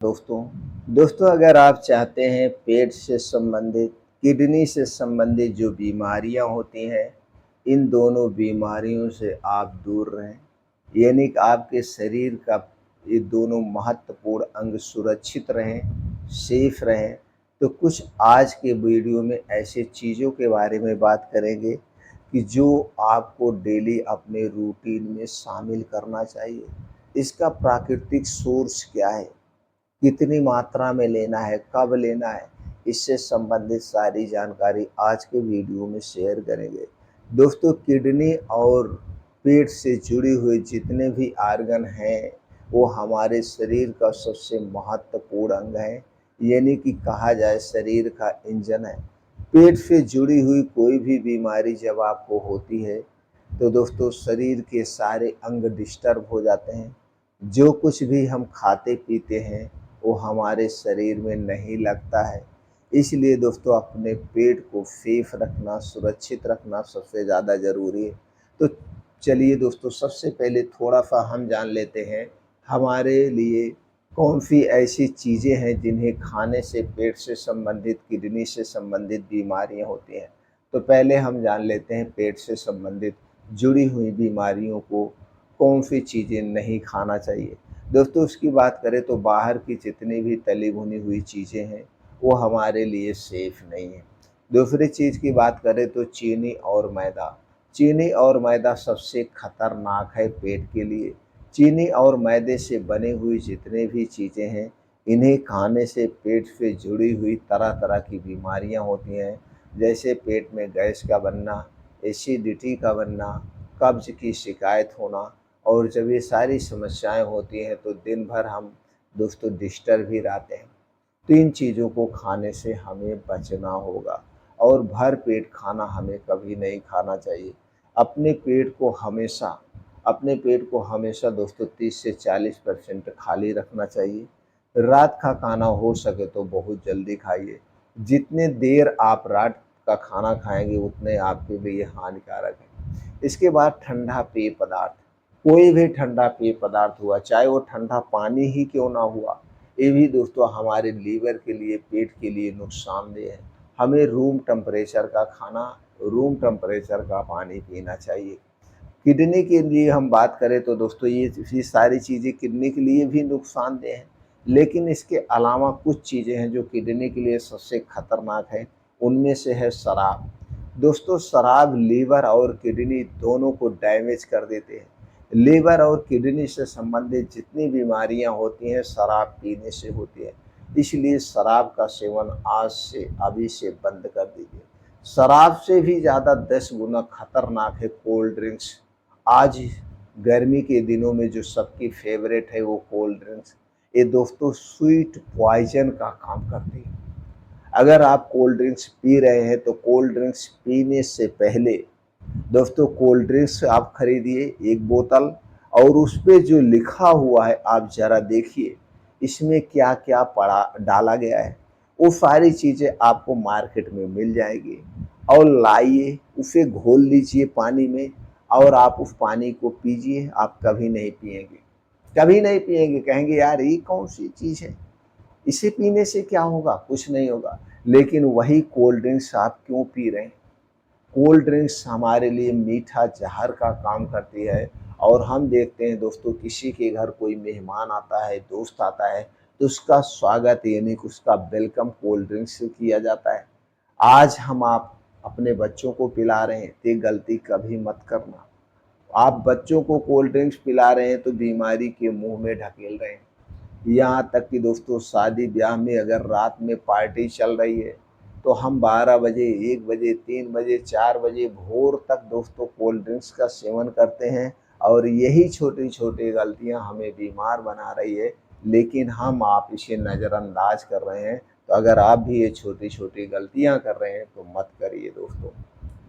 दोस्तों अगर आप चाहते हैं पेट से संबंधित, किडनी से संबंधित जो बीमारियां होती हैं, इन दोनों बीमारियों से आप दूर रहें, यानी कि आपके शरीर का ये दोनों महत्वपूर्ण अंग सुरक्षित रहें, सेफ रहें, तो कुछ आज के वीडियो में ऐसे चीज़ों के बारे में बात करेंगे कि जो आपको डेली अपने रूटीन में शामिल करना चाहिए। इसका प्राकृतिक सोर्स क्या है, कितनी मात्रा में लेना है, कब लेना है, इससे संबंधित सारी जानकारी आज के वीडियो में शेयर करेंगे। दोस्तों, किडनी और पेट से जुड़ी हुई जितने भी आर्गन हैं, वो हमारे शरीर का सबसे महत्वपूर्ण अंग है, यानी कि कहा जाए शरीर का इंजन है। पेट से जुड़ी हुई कोई भी बीमारी जब आपको होती है, तो दोस्तों शरीर के सारे अंग डिस्टर्ब हो जाते हैं। जो कुछ भी हम खाते पीते हैं, वो हमारे शरीर में नहीं लगता है। इसलिए दोस्तों अपने पेट को सेफ रखना, सुरक्षित रखना सबसे ज़्यादा ज़रूरी है। तो चलिए दोस्तों, सबसे पहले थोड़ा-सा हम जान लेते हैं हमारे लिए कौन-सी ऐसी चीज़ें हैं जिन्हें खाने से पेट से संबंधित, किडनी से संबंधित बीमारियाँ होती हैं। तो पहले हम जान लेते हैं पेट से संबंधित जुड़ी हुई बीमारियों को कौन-सी चीज़ें नहीं खाना चाहिए। दोस्तों, उसकी बात करें तो बाहर की जितनी भी तली भुनी हुई चीज़ें हैं, वो हमारे लिए सेफ नहीं है। दूसरी चीज़ की बात करें तो चीनी और मैदा। चीनी और मैदा सबसे खतरनाक है पेट के लिए। चीनी और मैदे से बनी हुई जितनी भी चीज़ें हैं, इन्हें खाने से पेट से जुड़ी हुई तरह-तरह की बीमारियाँ होती हैं। जैसे पेट में गैस का बनना, एसिडिटी का बनना, कब्ज़ की शिकायत होना, और जब ये सारी समस्याएँ होती हैं तो दिन भर हम दोस्तों डिस्टर्ब ही रहते हैं। तो इन चीज़ों को खाने से हमें बचना होगा और भर पेट खाना हमें कभी नहीं खाना चाहिए। अपने पेट को हमेशा अपने पेट को हमेशा दोस्तों 30 से 40% खाली रखना चाहिए। रात का खाना हो सके तो बहुत जल्दी खाइए। जितने देर आप रात का खाना खाएँगे उतने आपके लिए हानिकारक है। इसके बाद ठंडा पेय पदार्थ, कोई भी ठंडा पेय पदार्थ हुआ, चाहे वो ठंडा पानी ही क्यों ना हुआ, ये भी दोस्तों हमारे लीवर के लिए, पेट के लिए नुकसानदेह है। हमें रूम टेम्परेचर का खाना, रूम टेम्परेचर का पानी पीना चाहिए। किडनी के लिए हम बात करें तो दोस्तों ये सारी चीज़ें किडनी के लिए भी नुकसानदेह हैं। लेकिन इसके अलावा कुछ चीज़ें हैं जो किडनी के लिए सबसे खतरनाक हैं, उनमें से है शराब। दोस्तों, शराब लीवर और किडनी दोनों को डैमेज कर देते हैं। लीवर और किडनी से संबंधित जितनी बीमारियां होती हैं, शराब पीने से होती है। इसलिए शराब का सेवन आज से अभी से बंद कर दीजिए। शराब से भी ज़्यादा 10 गुना खतरनाक है कोल्ड ड्रिंक्स। आज गर्मी के दिनों में जो सबकी फेवरेट है वो कोल्ड ड्रिंक्स, ये दोस्तों स्वीट पॉइजन का काम करती है। अगर आप कोल्ड ड्रिंक्स पी रहे हैं तो कोल्ड ड्रिंक्स पीने से पहले दोस्तों कोल्ड ड्रिंक्स आप खरीदिए 1 बोतल, और उस पे जो लिखा हुआ है आप ज़रा देखिए, इसमें क्या-क्या पड़ा डाला गया है। वो सारी चीज़ें आपको मार्केट में मिल जाएगी, और लाइए, उसे घोल लीजिए पानी में और आप उस पानी को पीजिए। आप कभी नहीं पिएँगे, कभी नहीं पिएँगे, कहेंगे यार ये कौन-सी चीज़ है? इसे पीने से क्या होगा? कुछ नहीं होगा। लेकिन वही कोल्ड ड्रिंक्स आप क्यों पी रहे हैं? कोल्ड ड्रिंक्स हमारे लिए मीठा ज़हर का काम करती है। और हम देखते हैं दोस्तों, किसी के घर कोई मेहमान आता है, दोस्त आता है, तो उसका स्वागत यानी कि उसका वेलकम कोल्ड ड्रिंक्स से किया जाता है। आज हम आप अपने बच्चों को पिला रहे हैं, तो ये गलती कभी मत करना। आप बच्चों को कोल्ड ड्रिंक्स पिला रहे हैं तो बीमारी के मुँह में ढकेल रहे हैं। यहाँ तक कि दोस्तों शादी ब्याह में अगर रात में पार्टी चल रही है, तो हम 12 बजे, 1 बजे, 3 बजे, 4 बजे भोर तक दोस्तों कोल्ड ड्रिंक्स का सेवन करते हैं, और यही छोटी-छोटी गलतियाँ हमें बीमार बना रही है। लेकिन हम आप इसे नज़रअंदाज कर रहे हैं। तो अगर आप भी ये छोटी-छोटी गलतियाँ कर रहे हैं तो मत करिए दोस्तों,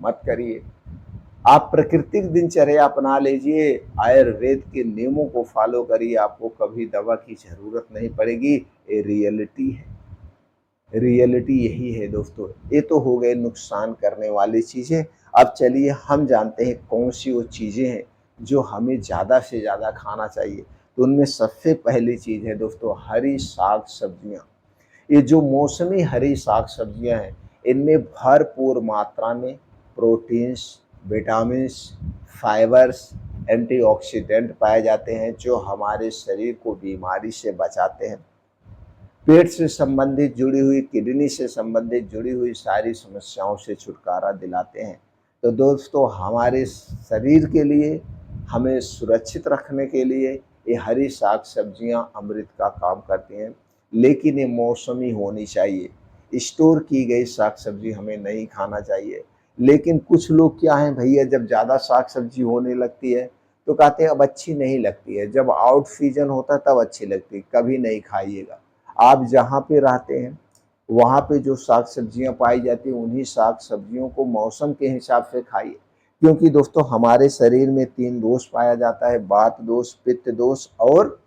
मत करिए। आप प्राकृतिक दिनचर्या अपना लीजिए, आयुर्वेद के नियमों को फॉलो करिए, आपको कभी दवा की ज़रूरत नहीं पड़ेगी। ये रियलिटी है, रियलिटी यही है दोस्तों। ये तो हो गए नुकसान करने वाली चीज़ें। अब चलिए हम जानते हैं कौन सी वो चीज़ें हैं जो हमें ज़्यादा से ज़्यादा खाना चाहिए। तो उनमें सबसे पहली चीज़ है दोस्तों हरी साग सब्जियाँ। ये जो मौसमी हरी साग सब्जियाँ हैं, इनमें भरपूर मात्रा में प्रोटीन्स, विटामिन्स, फाइबर्स, एंटीऑक्सीडेंट पाए जाते हैं जो हमारे शरीर को बीमारी से बचाते हैं। पेट से संबंधित जुड़ी हुई, किडनी से संबंधित जुड़ी हुई सारी समस्याओं से छुटकारा दिलाते हैं। तो दोस्तों हमारे शरीर के लिए, हमें सुरक्षित रखने के लिए ये हरी साग सब्जियाँ अमृत का काम करती हैं, लेकिन ये मौसमी होनी चाहिए। स्टोर की गई साग सब्जी हमें नहीं खाना चाहिए। लेकिन कुछ लोग क्या हैं भैया, जब ज़्यादा साग सब्जी होने लगती है तो कहते हैं अब अच्छी नहीं लगती है, जब आउट सीजन होता है तब अच्छी लगती है, कभी नहीं खाइएगा। आप जहाँ पे रहते हैं वहाँ पे जो साग सब्जियाँ पाई जाती हैं उन्हीं साग सब्जियों को मौसम के हिसाब से खाइए, क्योंकि दोस्तों हमारे शरीर में 3 दोष पाया जाता है, वात दोष, पित्त दोष और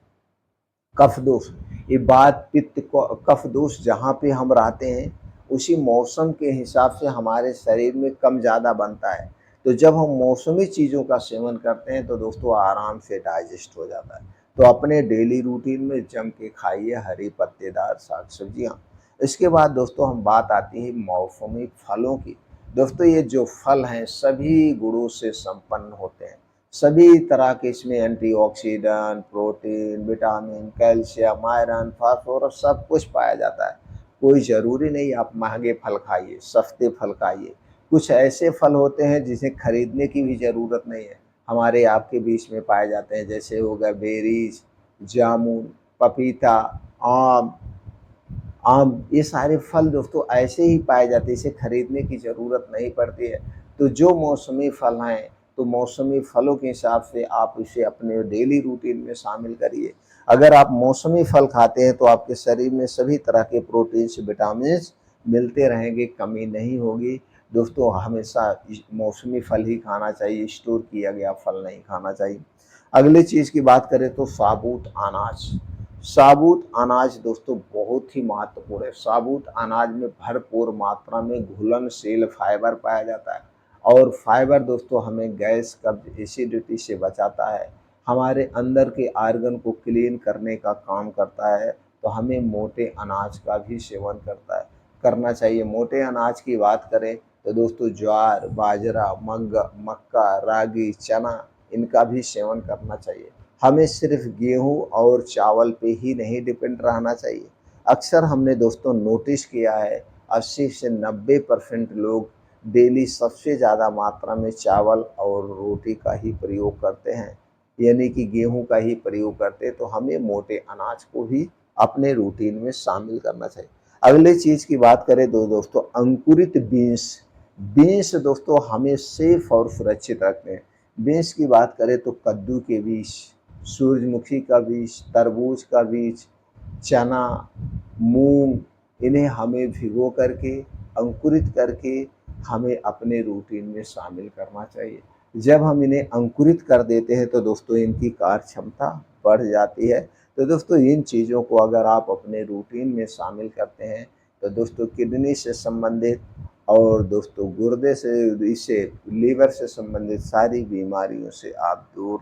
कफ दोष। ये वात, पित्त, कफ दोष जहाँ पे हम रहते हैं उसी मौसम के हिसाब से हमारे शरीर में कम ज़्यादा बनता है। तो जब हम मौसमी चीज़ों का सेवन करते हैं तो दोस्तों आराम से डाइजेस्ट हो जाता है। तो अपने डेली रूटीन में जम के खाइए हरी पत्तेदार साग सब्जियाँ। इसके बाद दोस्तों हम बात आती है मौसमी फलों की। दोस्तों ये जो फल हैं सभी गुणों से संपन्न होते हैं। सभी तरह के इसमें antioxidant, protein, vitamin, calcium, iron, phosphorus सब कुछ पाया जाता है। कोई ज़रूरी नहीं आप महँगे फल खाइए, सस्ते फल खाइए। कुछ ऐसे फल होते हैं जिन्हें खरीदने की भी ज़रूरत नहीं है, हमारे आपके बीच में पाए जाते हैं। जैसे हो गया बेरीज, जामुन, पपीता, आम, ये सारे फल दोस्तों ऐसे ही पाए जाते हैं, इसे खरीदने की ज़रूरत नहीं पड़ती है। तो जो मौसमी फल हैं, तो मौसमी फलों के हिसाब से आप इसे अपने डेली रूटीन में शामिल करिए। अगर आप मौसमी फल खाते हैं तो आपके शरीर में सभी तरह के प्रोटीन्स, विटामिन्स मिलते रहेंगे, कमी नहीं होगी। दोस्तों हमेशा मौसमी फल ही खाना चाहिए, स्टोर किया गया फल नहीं खाना चाहिए। अगली चीज़ की बात करें तो साबुत अनाज। साबुत अनाज दोस्तों बहुत ही महत्वपूर्ण है। साबुत अनाज में भरपूर मात्रा में घुलनशील फाइबर पाया जाता है और फाइबर दोस्तों हमें गैस, कब्ज, एसिडिटी से बचाता है, हमारे अंदर के आर्गन को क्लीन करने का काम करता है। तो हमें मोटे अनाज का भी सेवन करना चाहिए। मोटे अनाज की बात करें तो दोस्तों ज्वार, बाजरा, मक्का, रागी, चना इनका भी सेवन करना चाहिए। हमें सिर्फ गेहूँ और चावल पे ही नहीं डिपेंड रहना चाहिए। अक्सर हमने दोस्तों नोटिस किया है 80 से 90% लोग डेली सबसे ज़्यादा मात्रा में चावल और रोटी का ही प्रयोग करते हैं, यानी कि गेहूँ का ही प्रयोग करते हैं। तो हमें मोटे अनाज को भी अपने रूटीन में शामिल करना चाहिए। अगले चीज़ की बात करें तो दोस्तों अंकुरित बीन्स। बीन्स दोस्तों हमें सेफ और सुरक्षित रखते हैं। बीन्स की बात करें तो कद्दू के बीज, सूरजमुखी का बीज, तरबूज का बीज, चना, मूंग, इन्हें हमें भिगो करके, अंकुरित करके हमें अपने रूटीन में शामिल करना चाहिए। जब हम इन्हें अंकुरित कर देते हैं तो दोस्तों इनकी कार्य क्षमता बढ़ जाती है। तो दोस्तों इन चीज़ों को अगर आप अपने रूटीन में शामिल करते हैं तो दोस्तों किडनी से संबंधित और दोस्तों गुर्दे से, इससे लीवर से संबंधित सारी बीमारियों से आप दूर